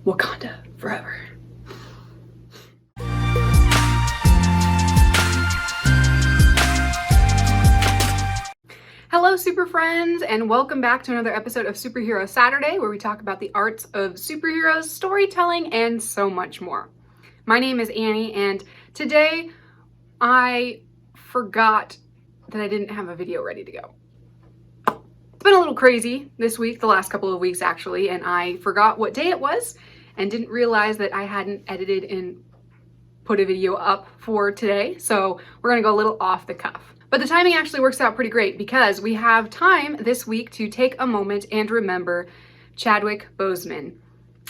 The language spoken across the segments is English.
Wakanda forever. Hello, super friends, and welcome back to another episode of Superhero Saturday, where we talk about the arts of superheroes, storytelling, and so much more. My name is Annie, and today I forgot that I didn't have a video ready to go. It's been a little crazy this week, the last couple of weeks actually, and I forgot what day it was and didn't realize that I hadn't edited and put a video up for today, so we're gonna go a little off the cuff. But the timing actually works out pretty great because we have time this week to take a moment and remember Chadwick Boseman,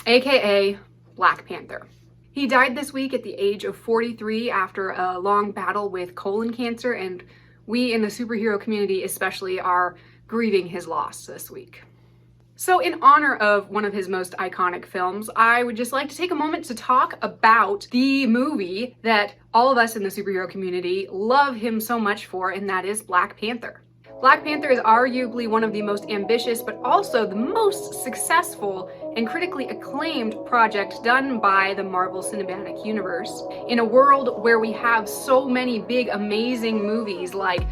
aka Black Panther. He died this week at the age of 43 after a long battle with colon cancer, and we in the superhero community especially are grieving his loss this week. So in honor of one of his most iconic films, I would just like to take a moment to talk about the movie that all of us in the superhero community love him so much for, and that is Black Panther. Black Panther is arguably one of the most ambitious, but also the most successful and critically acclaimed project done by the Marvel Cinematic Universe. In a world where we have so many big, amazing movies like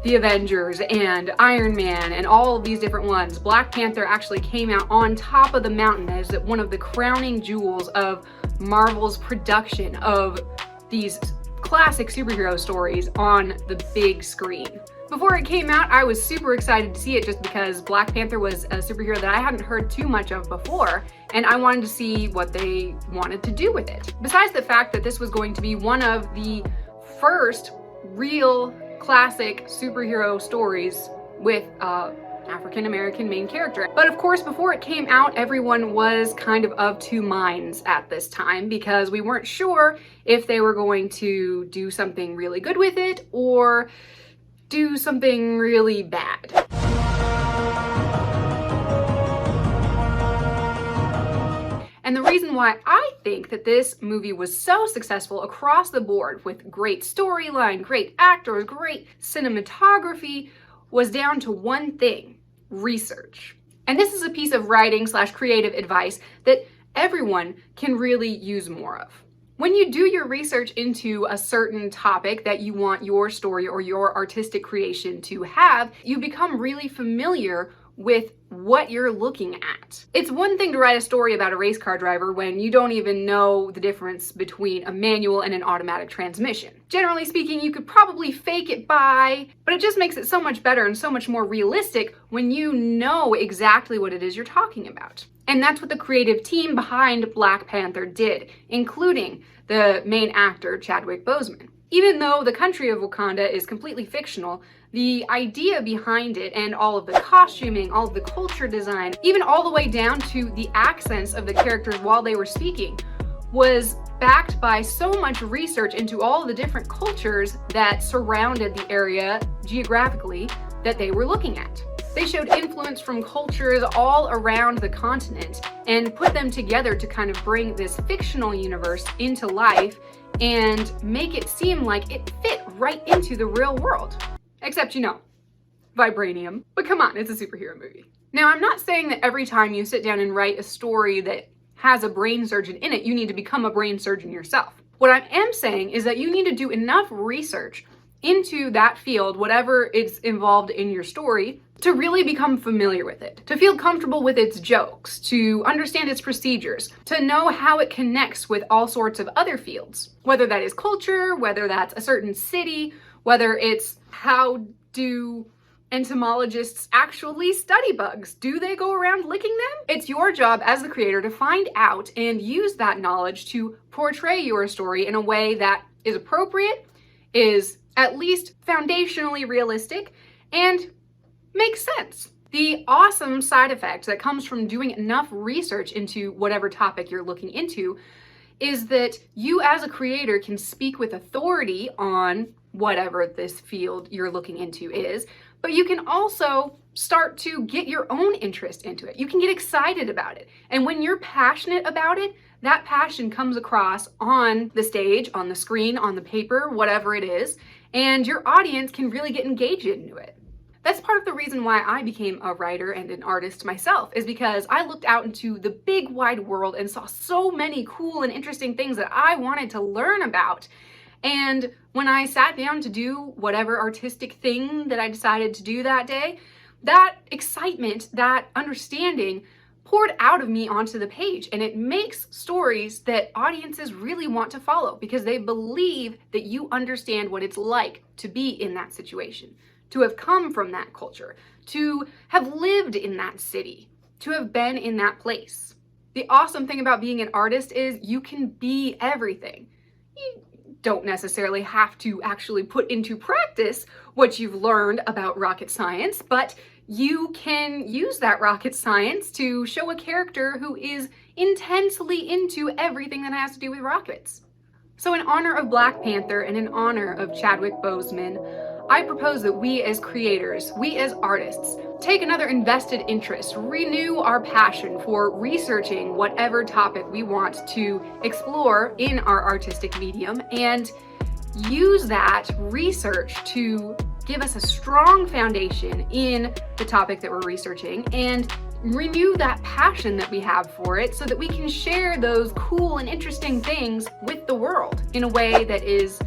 The Avengers and Iron Man and all of these different ones, Black Panther actually came out on top of the mountain as one of the crowning jewels of Marvel's production of these classic superhero stories on the big screen. Before it came out, I was super excited to see it just because Black Panther was a superhero that I hadn't heard too much of before, and I wanted to see what they wanted to do with it. Besides the fact that this was going to be one of the first real classic superhero stories with African-American main character. But of course, before it came out, everyone was kind of two minds at this time because we weren't sure if they were going to do something really good with it or do something really bad. And the reason why I think that this movie was so successful across the board with great storyline, great actors, great cinematography was down to one thing: research. And this is a piece of writing / creative advice that everyone can really use more of. When you do your research into a certain topic that you want your story or your artistic creation to have, you become really familiar with what you're looking at. It's one thing to write a story about a race car driver when you don't even know the difference between a manual and an automatic transmission. Generally speaking, you could probably fake it by, but it just makes it so much better and so much more realistic when you know exactly what it is you're talking about. And that's what the creative team behind Black Panther did, including the main actor, Chadwick Boseman. Even though the country of Wakanda is completely fictional, the idea behind it and all of the costuming, all of the culture design, even all the way down to the accents of the characters while they were speaking, was backed by so much research into all the different cultures that surrounded the area geographically that they were looking at. They showed influence from cultures all around the continent and put them together to kind of bring this fictional universe into life and make it seem like it fit right into the real world. Except, vibranium. But come on, it's a superhero movie. Now, I'm not saying that every time you sit down and write a story that has a brain surgeon in it, you need to become a brain surgeon yourself. What I am saying is that you need to do enough research into that field, whatever is involved in your story, to really become familiar with it, to feel comfortable with its jokes, to understand its procedures, to know how it connects with all sorts of other fields, whether that is culture, whether that's a certain city, whether it's how do entomologists actually study bugs? Do they go around licking them? It's your job as the creator to find out and use that knowledge to portray your story in a way that is appropriate, is at least foundationally realistic, and makes sense. The awesome side effect that comes from doing enough research into whatever topic you're looking into is that you as a creator can speak with authority on whatever this field you're looking into is, but you can also start to get your own interest into it. You can get excited about it. And when you're passionate about it, that passion comes across on the stage, on the screen, on the paper, whatever it is, and your audience can really get engaged into it. That's part of the reason why I became a writer and an artist myself, is because I looked out into the big wide world and saw so many cool and interesting things that I wanted to learn about. And when I sat down to do whatever artistic thing that I decided to do that day, that excitement, that understanding poured out of me onto the page, and it makes stories that audiences really want to follow because they believe that you understand what it's like to be in that situation, to have come from that culture, to have lived in that city, to have been in that place. The awesome thing about being an artist is you can be everything. You don't necessarily have to actually put into practice what you've learned about rocket science, but you can use that rocket science to show a character who is intensely into everything that has to do with rockets. So in honor of Black Panther and in honor of Chadwick Boseman, I propose that we as creators, we as artists, take another invested interest, renew our passion for researching whatever topic we want to explore in our artistic medium, and use that research to give us a strong foundation in the topic that we're researching, and renew that passion that we have for it so that we can share those cool and interesting things with the world in a way that is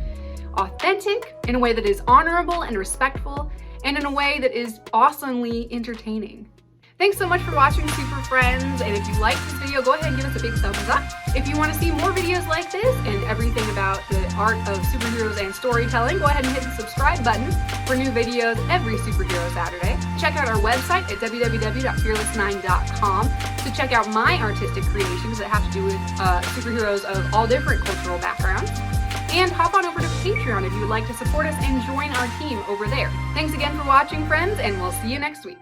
authentic, in a way that is honorable and respectful, and in a way that is awesomely entertaining. Thanks so much for watching, Super Friends, and if you liked this video, go ahead and give us a big thumbs up. If you want to see more videos like this and everything about the art of superheroes and storytelling, go ahead and hit the subscribe button for new videos every Superhero Saturday. Check out our website at www.fearless9.com to check out my artistic creations that have to do with superheroes of all different cultural backgrounds. And hop on over to Patreon if you would like to support us and join our team over there. Thanks again for watching, friends, and we'll see you next week.